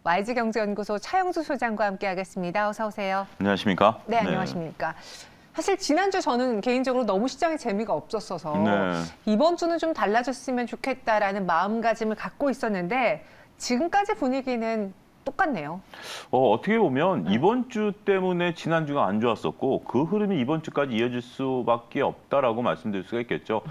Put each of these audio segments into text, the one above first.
YG경제연구소 차영수 소장과 함께하겠습니다. 어서 오세요. 안녕하십니까? 네, 안녕하십니까? 사실 지난주 저는 개인적으로 너무 시장에 재미가 없었어서 이번 주는 좀 달라졌으면 좋겠다라는 마음가짐을 갖고 있었는데 지금까지 분위기는 똑같네요. 어떻게 보면 이번 주 때문에 지난주가 안 좋았었고 그 흐름이 이번 주까지 이어질 수밖에 없다라고 말씀드릴 수가 있겠죠.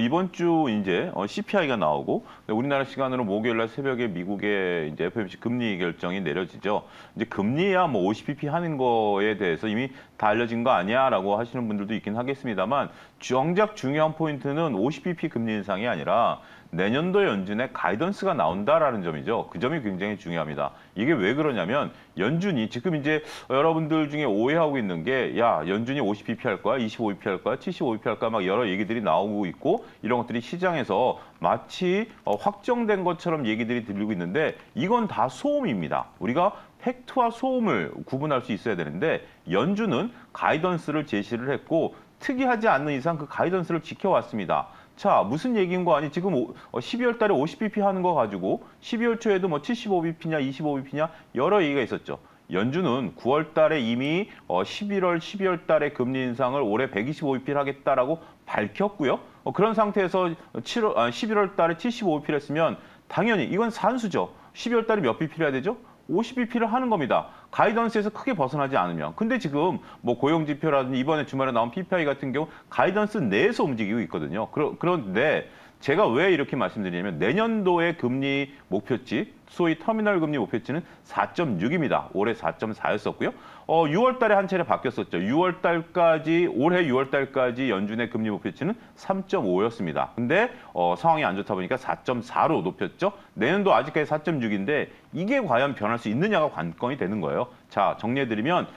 이번 주 이제 CPI가 나오고 우리나라 시간으로 목요일 날 새벽에 미국의 이제 FOMC 금리 결정이 내려지죠. 이제 금리야 뭐 50bp 하는 거에 대해서 이미 다 알려진 거 아니야라고 하시는 분들도 있긴 하겠습니다만 정작 중요한 포인트는 50bp 금리 인상이 아니라 내년도 연준의 가이던스가 나온다라는 점이죠. 그 점이 굉장히 중요합니다. 이게 왜 그러냐면 연준이 지금 이제 여러분들 중에 오해하고 있는 게 야, 연준이 50bp 할 거야, 25bp 할 거야, 75bp 할 거야 막 여러 얘기들이 나오고 있고 이런 것들이 시장에서 마치 확정된 것처럼 얘기들이 들리고 있는데 이건 다 소음입니다. 우리가 팩트와 소음을 구분할 수 있어야 되는데 연준은 가이던스를 제시를 했고 특이하지 않는 이상 그 가이던스를 지켜왔습니다. 자, 무슨 얘기인 거 아니? 지금 12월 달에 50bp 하는 거 가지고 12월 초에도 뭐 75bp냐 25bp냐 여러 얘기가 있었죠. 연준은 9월 달에 이미 11월, 12월 달에 금리 인상을 올해 125bp를 하겠다라고 밝혔고요. 그런 상태에서 11월 달에 75bp를 했으면 당연히 이건 산수죠. 12월 달에 몇 bp를 해야 되죠? 50bp를 하는 겁니다. 가이던스에서 크게 벗어나지 않으면. 근데 지금 뭐 고용지표라든지 이번에 주말에 나온 PPI 같은 경우 가이던스 내에서 움직이고 있거든요. 그런데 제가 왜 이렇게 말씀드리냐면 내년도의 금리 목표치, 소위 터미널 금리 목표치는 4.6입니다. 올해 4.4였었고요. 6월 달에 한 차례 바뀌었었죠. 6월 달까지, 올해 6월 달까지 연준의 금리 목표치는 3.5였습니다. 근데 상황이 안 좋다 보니까 4.4로 높였죠. 내년도 아직까지 4.6인데 이게 과연 변할 수 있느냐가 관건이 되는 거예요. 자, 정리해드리면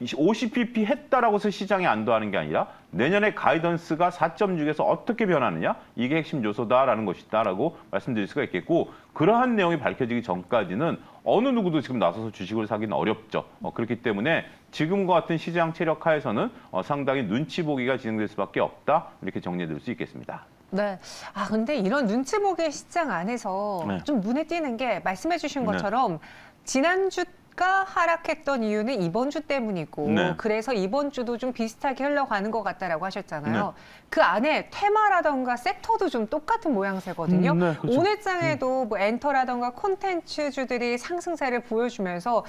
50bp 했다라고 해서 시장이 안도하는 게 아니라 내년에 가이던스가 4.6에서 어떻게 변하느냐 이게 핵심 요소다라는 것이다라고 말씀드릴 수가 있겠고 그러한 내용이 밝혀지기 전까지는 어느 누구도 지금 나서서 주식을 사기는 어렵죠. 그렇기 때문에 지금과 같은 시장 체력 하에서는 상당히 눈치 보기가 진행될 수밖에 없다 이렇게 정리해드릴 수 있겠습니다. 네. 근데 이런 눈치 보기 시장 안에서 좀 눈에 띄는 게 말씀해 주신 것처럼 지난주 가 하락했던 이유는 이번 주 때문이고 그래서 이번 주도 좀 비슷하게 흘러가는 것 같다라고 하셨잖아요. 그 안에 테마라던가 섹터도 좀 똑같은 모양새거든요. 그렇죠. 오늘 장에도 뭐 엔터라던가 콘텐츠주들이 상승세를 보여주면서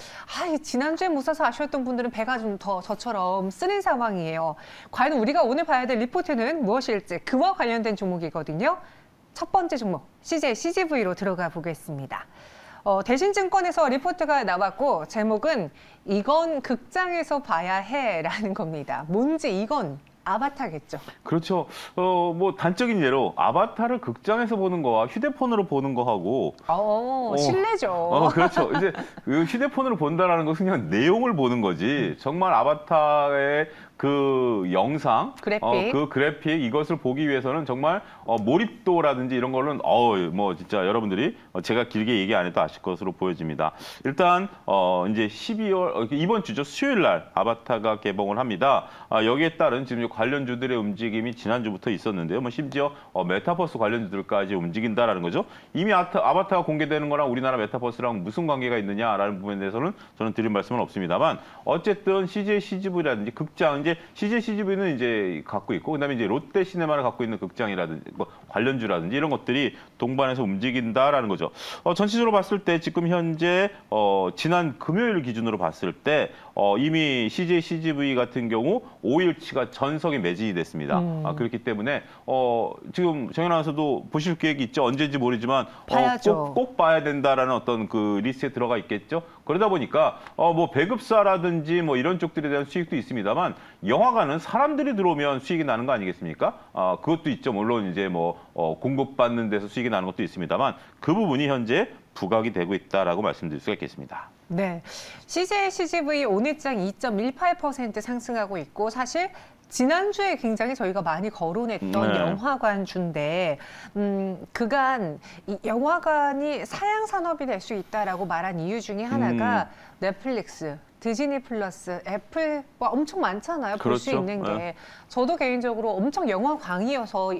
지난주에 못 사서 아쉬웠던 분들은 배가 좀 더 저처럼 쓰는 상황이에요. 과연 우리가 오늘 봐야 될 리포트는 무엇일지 그와 관련된 종목이거든요. 첫 번째 종목 CJ CGV로 들어가 보겠습니다. 대신증권에서 리포트가 나왔고 제목은 이건 극장에서 봐야 해라는 겁니다. 뭔지 이건 아바타겠죠. 그렇죠. 뭐 단적인 예로 아바타를 극장에서 보는 거와 휴대폰으로 보는 거하고 실내죠. 그렇죠. 이제 그 휴대폰으로 본다라는 것은 그냥 내용을 보는 거지. 정말 아바타의 그 영상, 그 그래픽 이것을 보기 위해서는 정말 몰입도라든지 이런 거는 뭐 진짜 여러분들이 제가 길게 얘기 안 해도 아실 것으로 보여집니다. 일단 이제 12월 이번 주죠. 수요일 날 아바타가 개봉을 합니다. 여기에 따른 지금 관련주들의 움직임이 지난주부터 있었는데요. 뭐 심지어 메타버스 관련주들까지 움직인다라는 거죠. 이미 아바타가 공개되는 거랑 우리나라 메타버스랑 무슨 관계가 있느냐라는 부분에 대해서는 저는 드린 말씀은 없습니다만 어쨌든 CJ CGV라든지 극장 이제 CJ CGV는 이제 갖고 있고 그다음에 이제 롯데 시네마를 갖고 있는 극장이라든지 뭐 관련주라든지 이런 것들이 동반해서 움직인다라는 거죠. 전체적으로 봤을 때 지금 현재 지난 금요일 기준으로 봤을 때 이미 CJ CGV 같은 경우 5일치가 전석이 매진이 됐습니다. 그렇기 때문에 지금 정연 아나운서도 보실 계획이 있죠. 언제인지 모르지만 꼭 봐야 된다라는 어떤 그 리스트에 들어가 있겠죠. 그러다 보니까 뭐 배급사라든지 뭐 이런 쪽들에 대한 수익도 있습니다만 영화관은 사람들이 들어오면 수익이 나는 거 아니겠습니까? 그것도 있죠. 물론 이제 뭐 공급받는 데서 수익이 나는 것도 있습니다만 그 부분이 현재 부각이 되고 있다라고 말씀드릴 수가 있겠습니다. 네, CJ CGV 오늘장 2.18% 상승하고 있고 사실 지난주에 굉장히 저희가 많이 거론했던 영화관주인데 그간 이 영화관이 사양 산업이 될 수 있다라고 말한 이유 중에 하나가 넷플릭스, 디즈니 플러스, 애플 뭐 엄청 많잖아요. 볼 수 있는 게. 저도 개인적으로 엄청 영화광이어서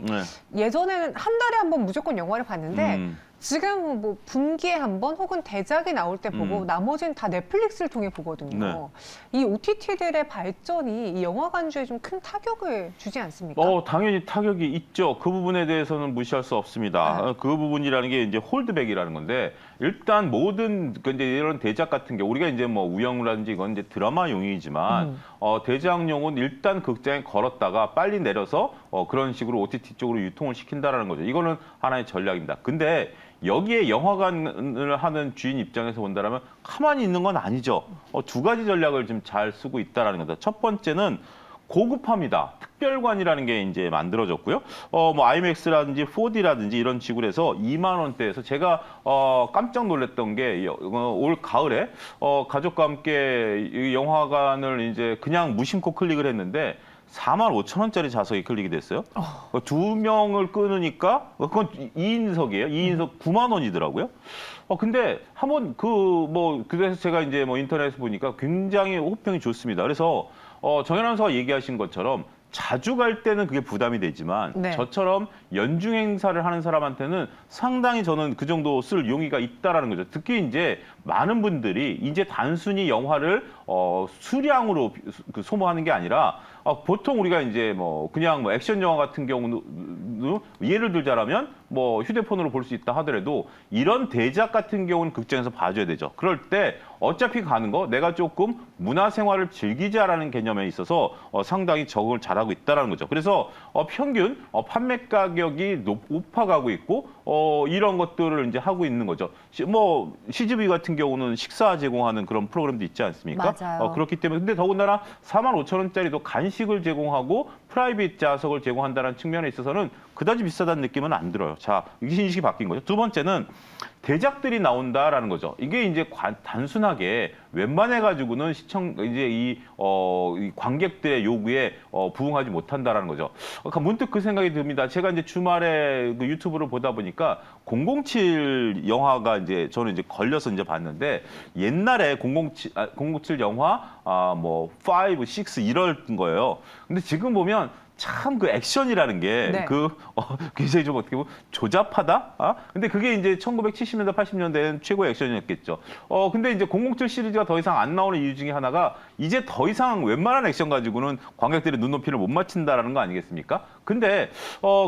예전에는 한 달에 한 번 무조건 영화를 봤는데 지금 뭐 분기에 한 번 혹은 대작이 나올 때 보고 나머지는 다 넷플릭스를 통해 보거든요. 네. 이 OTT들의 발전이 이 영화 관주에 좀 큰 타격을 주지 않습니까? 당연히 타격이 있죠. 그 부분에 대해서는 무시할 수 없습니다. 네. 그 부분이라는 게 이제 홀드백이라는 건데 일단 모든 이제 이런 대작 같은 게 우리가 이제 뭐 우영우라든지 이건 이제 드라마용이지만 대작용은 일단 극장에 걸었다가 빨리 내려서 그런 식으로 OTT 쪽으로 유통을 시킨다라는 거죠. 이거는 하나의 전략입니다. 근데 여기에 영화관을 하는 주인 입장에서 본다면 가만히 있는 건 아니죠. 두 가지 전략을 좀 잘 쓰고 있다라는 겁니다. 첫 번째는 고급합니다. 특별관이라는 게 이제 만들어졌고요. 뭐 IMAX라든지 4D라든지 이런 식으로 해서 2만 원대에서 제가 깜짝 놀랐던 게 올 가을에 가족과 함께 이 영화관을 이제 그냥 무심코 클릭을 했는데 45,000원짜리 좌석이 클릭이 됐어요. 두 명을 끊으니까 그건 2인석이에요. 2인석 9만 원이더라고요. 근데 한번 그래서 제가 이제 뭐 인터넷에서 보니까 굉장히 호평이 좋습니다. 그래서 정연 아나운서가 얘기하신 것처럼 자주 갈 때는 그게 부담이 되지만 네. 저처럼 연중 행사를 하는 사람한테는 상당히 저는 그 정도 쓸 용의가 있다라는 거죠. 특히 이제 많은 분들이 이제 단순히 영화를 수량으로 소모하는 게 아니라 보통 우리가 이제 뭐 그냥 뭐 액션 영화 같은 경우는 예를 들자면 뭐 휴대폰으로 볼 수 있다 하더라도 이런 대작 같은 경우는 극장에서 봐줘야 되죠. 그럴 때 어차피 가는 거 내가 조금 문화생활을 즐기자라는 개념에 있어서 상당히 적응을 잘하고 있다는 거죠. 그래서 평균 판매 가격이 높아가고 있고 이런 것들을 이제 하고 있는 거죠. 뭐 CGV 같은 경우는 식사 제공하는 그런 프로그램도 있지 않습니까? 맞아요. 그렇기 때문에 근데 더군다나 45,000원짜리도 간식을 제공하고 프라이빗 좌석을 제공한다는 측면에 있어서는 그다지 비싸다는 느낌은 안 들어요. 자, 이게 인식이 바뀐 거죠. 두 번째는 대작들이 나온다라는 거죠. 이게 이제 단순하게 웬만해가지고는 이제 이 관객들의 요구에 부응하지 못한다라는 거죠. 문득 그 생각이 듭니다. 제가 이제 주말에 그 유튜브를 보다 보니까 007 영화가 이제 저는 이제 걸려서 이제 봤는데 옛날에 007 영화 뭐 5, 6 이럴 거예요. 근데 지금 보면 참 그 액션이라는 게 네. 굉장히 좀 어떻게 보면 조잡하다? 근데 그게 이제 1970년대, 80년대엔 최고의 액션이었겠죠. 근데 이제 007 시리즈가 더 이상 안 나오는 이유 중에 하나가 이제 더 이상 웬만한 액션 가지고는 관객들의 눈높이를 못 맞춘다라는 거 아니겠습니까? 근데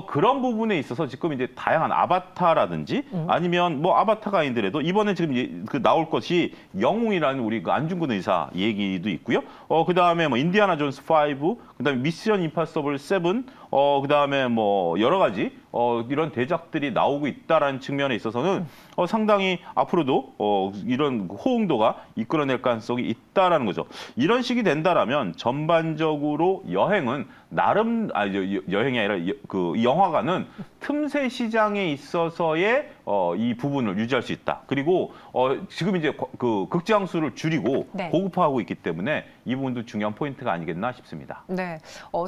그런 부분에 있어서 지금 이제 다양한 아바타라든지 아니면 뭐 아바타가 아니더라도 이번에 지금 그 나올 것이 영웅이라는 우리 그 안중근 의사 얘기도 있고요. 그다음에 뭐 인디아나 존스 5, 그다음에 미션 임파서블 7, 그다음에 뭐 여러 가지 이런 대작들이 나오고 있다라는 측면에 있어서는 상당히 앞으로도 이런 호응도가 이끌어낼 가능성이 있다라는 거죠. 이런 식이 된다라면 전반적으로 여행은 나름 여행이 아니라 그 영화관은 틈새 시장에 있어서의 이 부분을 유지할 수 있다. 그리고 지금 이제 그 극장 수를 줄이고 네. 고급화하고 있기 때문에 이 부분도 중요한 포인트가 아니겠나 싶습니다. 네,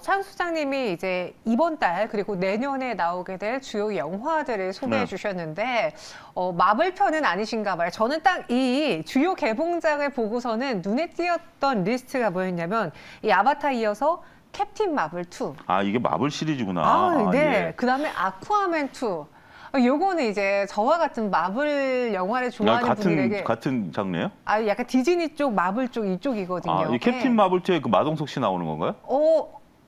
차 소장님이 이제 이번 달 그리고 내년에 나오게 될 주요 영화들을 소개해 네. 주셨는데 마블 편은 아니신가 봐요. 저는 딱 이 주요 개봉작을 보고서는 눈에 띄었던 리스트가 뭐였냐면 이 아바타 이어서 캡틴 마블 2. 이게 마블 시리즈구나. 네. 예. 그다음에 아쿠아맨 2. 요거는 이제 저와 같은 마블 영화를 좋아하는 분들에게 같은 장르예요? 약간 디즈니 쪽, 마블 쪽 이쪽이거든요. 이 캡틴 마블 2에 그 마동석 씨 나오는 건가요?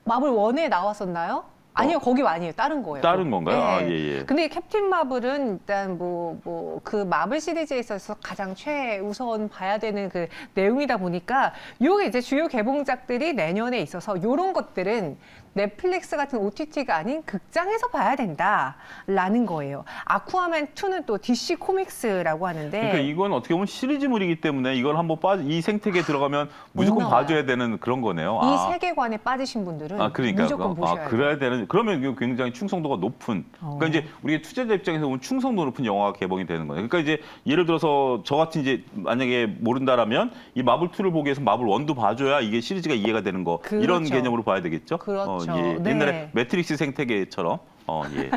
마블 1에 나왔었나요? 아니요, 거기 아니에요. 다른 거예요. 다른 건가요? 네. 예. 근데 캡틴 마블은 일단 그 마블 시리즈에 있어서 가장 최우선 봐야 되는 그 내용이다 보니까 요게 이제 주요 개봉작들이 내년에 있어서 요런 것들은 넷플릭스 같은 OTT가 아닌 극장에서 봐야 된다라는 거예요. 아쿠아맨 2는 또 DC 코믹스라고 하는데 그러니까 이건 어떻게 보면 시리즈물이기 때문에 이걸 한번 이 생태계에 들어가면 무조건 나와요. 봐줘야 되는 그런 거네요. 이 세계관에 빠지신 분들은 그러니까 무조건 보셔야 돼요. 그래야 되는. 그러면 이거 굉장히 충성도가 높은. 그러니까 이제 우리 투자자 입장에서 보면 충성도 높은 영화가 개봉이 되는 거예요. 그러니까 이제 예를 들어서 저 같은 이제 만약에 모른다라면 이 마블 2를 보기 위해서 마블 1도 봐줘야 이게 시리즈가 이해가 되는 거. 그렇죠. 이런 개념으로 봐야 되겠죠. 그렇죠. 예. 네. 옛날에 매트릭스 생태계처럼. 예.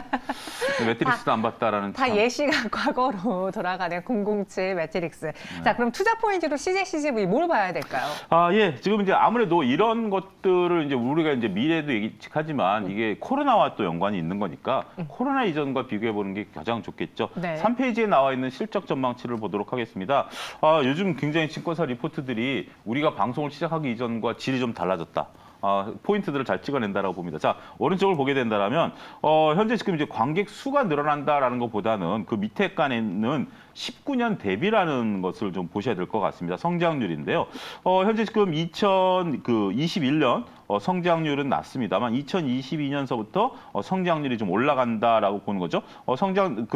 매트릭스도 안 봤다라는 다 참. 예시가 과거로 돌아가는 007 매트릭스. 자, 그럼 투자 포인트로 CJ CGV 뭘 봐야 될까요? 예. 지금 이제 아무래도 이런 것들을 이제 우리가 이제 미래도 예측하지만 이게 코로나와 또 연관이 있는 거니까 코로나 이전과 비교해 보는 게 가장 좋겠죠. 네. 3페이지에 나와 있는 실적 전망치를 보도록 하겠습니다. 요즘 굉장히 증권사 리포트들이 우리가 방송을 시작하기 이전과 질이 좀 달라졌다. 포인트들을 잘 찍어낸다라고 봅니다. 자, 오른쪽을 보게 된다면 현재 지금 이제 관객 수가 늘어난다라는 것보다는 그 밑에 칸에는 19년 대비라는 것을 좀 보셔야 될 것 같습니다. 성장률인데요. 현재 지금 2021년 성장률은 낮습니다만 2022년서부터 성장률이 좀 올라간다라고 보는 거죠.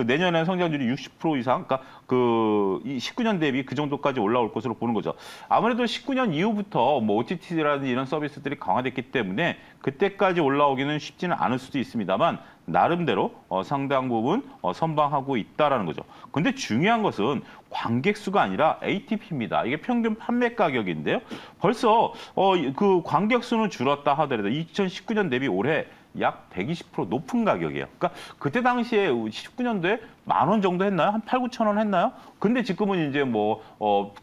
내년에 성장률이 60% 이상, 그러니까 그 19년 대비 그 정도까지 올라올 것으로 보는 거죠. 아무래도 19년 이후부터 뭐 OTT라든지 이런 서비스들이 강화됐기 때문에 그때까지 올라오기는 쉽지는 않을 수도 있습니다만 나름대로 상당 부분 선방하고 있다라는 거죠. 근데 중요한 것은 관객 수가 아니라 ATP입니다. 이게 평균 판매 가격인데요. 벌써 그 관객 수는 줄었다 하더라도 2019년 대비 올해 약 120% 높은 가격이에요. 그러니까 그때 당시에 19년도에 10,000원 정도 했나요? 한 8, 9,000원 했나요? 근데 지금은 이제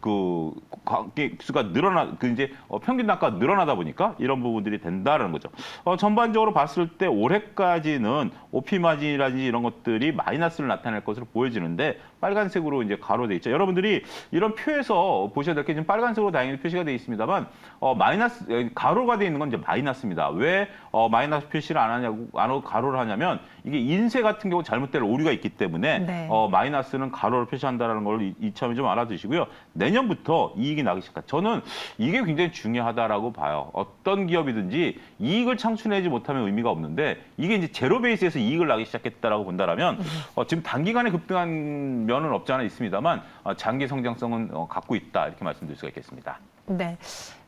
그 관객 수가 평균 단가가 늘어나다 보니까 이런 부분들이 된다는 거죠. 전반적으로 봤을 때 올해까지는 OP 마진이라든지 이런 것들이 마이너스를 나타낼 것으로 보여지는데 빨간색으로 이제 가로돼 있죠. 여러분들이 이런 표에서 보셔야 될 게 지금 빨간색으로 다행히 표시가 돼 있습니다만 가로가 돼 있는 건 이제 마이너스입니다. 왜 마이너스 표시를 안 하고 가로를 하냐면 이게 인쇄 같은 경우 잘못될 오류가 있기 때문에 네. 마이너스는 가로를 표시한다는 걸 이참에 좀 알아두시고요. 내년부터 이익이 나기 시작합니다. 저는 이게 굉장히 중요하다라고 봐요. 어떤 기업이든지 이익을 창출하지 못하면 의미가 없는데 이게 이제 제로 베이스에서 이익을 나기 시작했다라고 본다라면 지금 단기간에 급등한 면은 없지 않아 있습니다만 장기 성장성은 갖고 있다 이렇게 말씀드릴 수가 있겠습니다. 네.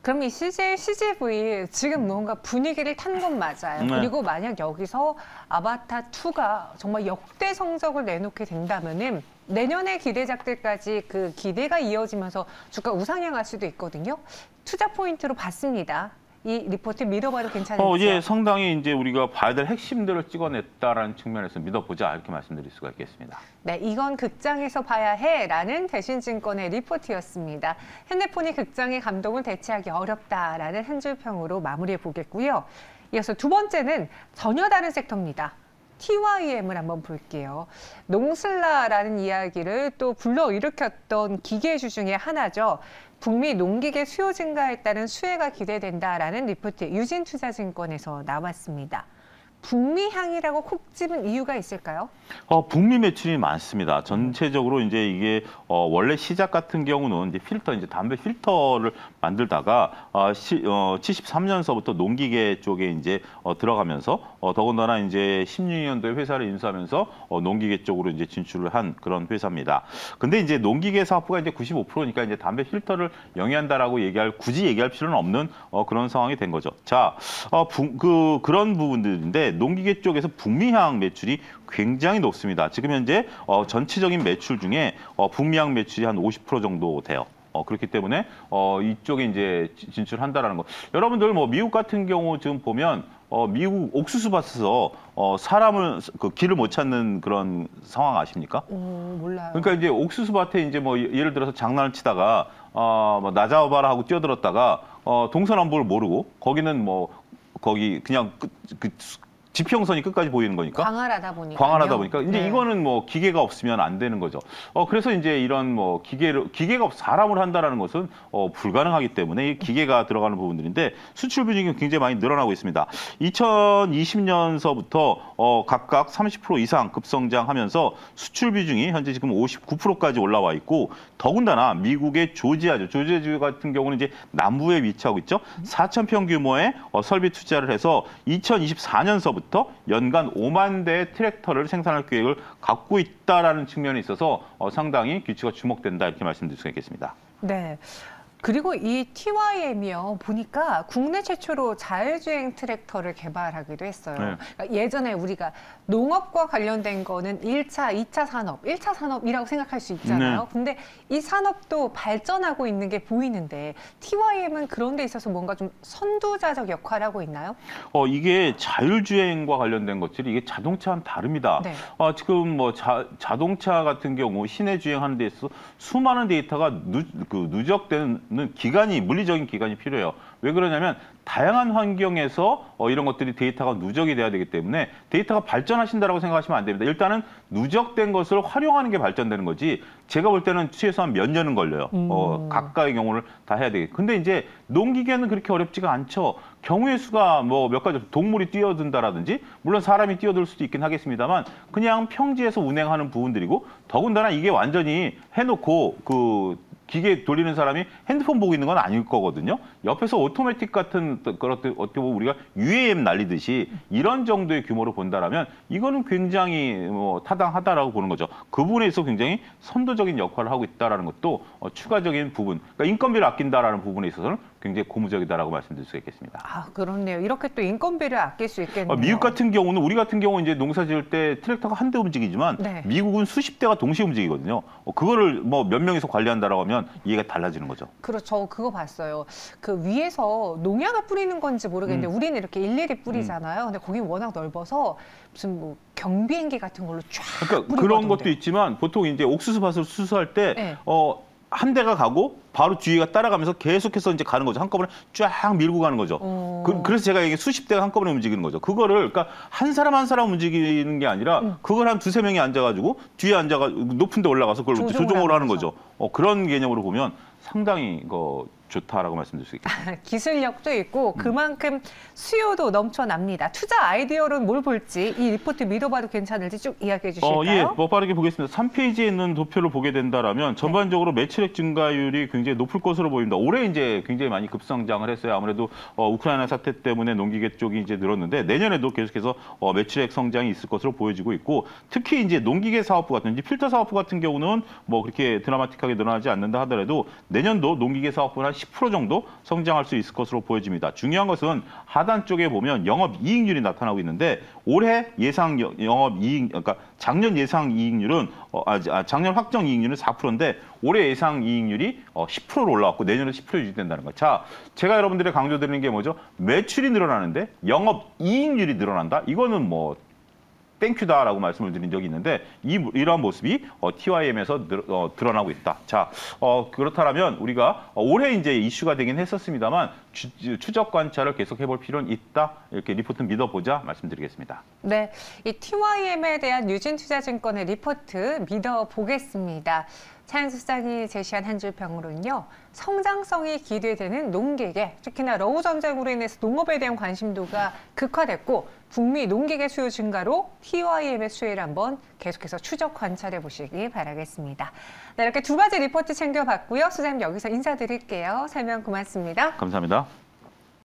그럼 이 CGV 지금 뭔가 분위기를 탄 건 맞아요. 네. 그리고 만약 여기서 아바타 2가 정말 역대 성적을 내놓게 된다면은 내년의 기대작들까지 그 기대가 이어지면서 주가 우상향할 수도 있거든요. 투자 포인트로 봤습니다. 이 리포트 믿어봐도 괜찮을지요? 예, 상당히 이제 우리가 봐야 될 핵심들을 찍어냈다라는 측면에서 믿어보자 이렇게 말씀드릴 수가 있겠습니다. 네, 이건 극장에서 봐야 해라는 대신증권의 리포트였습니다. 핸드폰이 극장의 감동을 대체하기 어렵다라는 한 줄 평으로 마무리해 보겠고요. 이어서 두 번째는 전혀 다른 섹터입니다. TYM을 한번 볼게요. 농슬라라는 이야기를 또 불러일으켰던 기계주 중에 하나죠. 북미 농기계 수요 증가에 따른 수혜가 기대된다라는 리포트 유진투자증권에서 나왔습니다. 북미향이라고 콕 집은 이유가 있을까요? 북미 매출이 많습니다. 전체적으로 이제 이게 원래 시작 같은 경우는 이제 담배 필터를 만들다가 73년서부터 농기계 쪽에 이제 들어가면서 더군다나 이제 16년도에 회사를 인수하면서 농기계 쪽으로 이제 진출을 한 그런 회사입니다. 근데 이제 농기계 사업부가 이제 95%니까 이제 담배 필터를 영위한다라고 굳이 얘기할 필요는 없는 그런 상황이 된 거죠. 자, 그런 부분들인데 농기계 쪽에서 북미향 매출이 굉장히 높습니다. 지금 현재 전체적인 매출 중에 북미향 매출이 한 50% 정도 돼요. 그렇기 때문에 이쪽에 이제 진출한다라는 거. 여러분들 미국 같은 경우 지금 보면 미국 옥수수 밭에서 사람을 길을 못 찾는 그런 상황 아십니까? 몰라요. 그러니까 이제 옥수수 밭에 이제 예를 들어서 장난을 치다가 나 잡아봐라 하고 뛰어들었다가 동서남북을 모르고 거기는 거기 그냥 지평선이 끝까지 보이는 거니까. 광활하다 보니까. 이제 네. 이거는 기계가 없으면 안 되는 거죠. 그래서 이제 이런 기계가 사람을 한다라는 것은 불가능하기 때문에 이 기계가 들어가는 부분들인데 수출 비중이 굉장히 많이 늘어나고 있습니다. 2020년서부터 각각 30% 이상 급성장하면서 수출 비중이 현재 지금 59%까지 올라와 있고 더군다나 미국의 조지아주 같은 경우는 이제 남부에 위치하고 있죠. 4,000평 규모의 설비 투자를 해서 2024년서부터 연간 5만 대의 트랙터를 생산할 계획을 갖고 있다라는 측면에 있어서 상당히 규치가 주목된다 이렇게 말씀드릴 수가 있겠습니다. 네. 그리고 이 TYM이요, 보니까 국내 최초로 자율주행 트랙터를 개발하기도 했어요. 네. 그러니까 예전에 우리가 농업과 관련된 거는 1차, 2차 산업, 1차 산업이라고 생각할 수 있잖아요. 네. 근데 이 산업도 발전하고 있는 게 보이는데 TYM은 그런 데 있어서 뭔가 좀 선두자적 역할을 하고 있나요? 이게 자율주행과 관련된 것들이 이게 자동차와는 다릅니다. 네. 지금 뭐 자동차 같은 경우 시내 주행하는 데 있어서 수많은 데이터가 누적되는 기간이, 물리적인 기간이 필요해요. 왜 그러냐면 다양한 환경에서 이런 것들이 데이터가 누적이 돼야 되기 때문에 데이터가 발전하신다라고 생각하시면 안 됩니다. 일단은 누적된 것을 활용하는 게 발전되는 거지, 제가 볼 때는 최소한 몇 년은 걸려요. 각각의 경우를 다 해야 되겠. 근데 이제 농기계는 그렇게 어렵지가 않죠. 경우의 수가 뭐 몇 가지, 동물이 뛰어든다라든지, 물론 사람이 뛰어들 수도 있긴 하겠습니다만 그냥 평지에서 운행하는 부분들이고, 더군다나 이게 완전히 해놓고 기계 돌리는 사람이 핸드폰 보고 있는 건 아닐 거거든요. 옆에서 오토매틱 같은 그렇게 어떻게 보면 우리가 UAM 날리듯이 이런 정도의 규모로 본다라면 이거는 굉장히 타당하다라고 보는 거죠. 그 부분에 있어서 굉장히 선도적인 역할을 하고 있다라는 것도 추가적인 부분, 그러니까 인건비를 아낀다라는 부분에 있어서는 굉장히 고무적이다라고 말씀드릴 수가 있겠습니다. 아, 그렇네요. 이렇게 또 인건비를 아낄 수 있겠네요. 미국 같은 경우는, 우리 같은 경우 이제 농사 지을 때 트랙터가 한 대 움직이지만 네. 미국은 수십 대가 동시에 움직이거든요. 그거를 뭐 몇 명이서 관리한다라고 하면 이해가 달라지는 거죠. 그렇죠. 그거 봤어요. 그 위에서 농약을 뿌리는 건지 모르겠는데 우리는 이렇게 일일이 뿌리잖아요. 근데 거기 워낙 넓어서 무슨 뭐 경비행기 같은 걸로 쫙 그러니까 뿌리거든요. 그런 것도 있지만 보통 이제 옥수수밭을 수수할 때 네. 한 대가 가고 바로 뒤가 따라가면서 계속해서 이제 가는 거죠. 한꺼번에 쫙 밀고 가는 거죠. 그래서 제가 이게 수십 대가 한꺼번에 움직이는 거죠. 그거를 그러니까 한 사람 한 사람 움직이는 게 아니라 그걸 한 두세 명이 앉아가지고 뒤에 앉아가지고 높은 데 올라가서 그걸 조종을 하는 거죠. 그런 개념으로 보면 상당히 좋다라고 말씀드릴 수 있겠습니다. 기술력도 있고 그만큼 수요도 넘쳐납니다. 투자 아이디어로는 뭘 볼지, 이 리포트 믿어봐도 괜찮을지 쭉 이야기해 주실까요? 예, 빠르게 보겠습니다. 3페이지에 있는 도표를 보게 된다라면 전반적으로 매출액 증가율이 굉장히 높을 것으로 보입니다. 올해 이제 굉장히 많이 급성장을 했어요. 아무래도 우크라이나 사태 때문에 농기계 쪽이 이제 늘었는데 내년에도 계속해서 매출액 성장이 있을 것으로 보여지고 있고, 특히 이제 농기계 사업부 같은 필터 사업부 같은 경우는 뭐 그렇게 드라마틱하게 늘어나지 않는다 하더라도 내년도 농기계 사업부는 한 10% 정도 성장할 수 있을 것으로 보여집니다. 중요한 것은 하단 쪽에 보면 영업이익률이 나타나고 있는데 올해 예상 영업이익, 그러니까 작년 예상 이익률은 작년 확정 이익률은 4%인데 올해 예상 이익률이 10%로 올라왔고 내년에 10% 유지된다는 거. 자, 제가 여러분들이 강조드리는 게 뭐죠? 매출이 늘어나는데 영업이익률이 늘어난다? 이거는 뭐 땡큐다라고 말씀을 드린 적이 있는데 이러한 모습이 TYM에서 드러나고 있다. 자, 그렇다면 우리가 올해 이제 이슈가 되긴 했었습니다만 추적 관찰을 계속 해볼 필요는 있다. 이렇게 리포트 믿어보자 말씀드리겠습니다. 네, 이 TYM에 대한 유진투자증권의 리포트 믿어보겠습니다. 차영수 수장이 제시한 한 줄 평으로는요, 성장성이 기대되는 농기계, 특히나 러우 전쟁으로 인해서 농업에 대한 관심도가 극화됐고 북미 농기계 수요 증가로 TYM의 수혜를 한번 계속해서 추적 관찰해 보시기 바라겠습니다. 네, 이렇게 두 가지 리포트 챙겨봤고요. 수장님 여기서 인사드릴게요. 설명 고맙습니다. 감사합니다.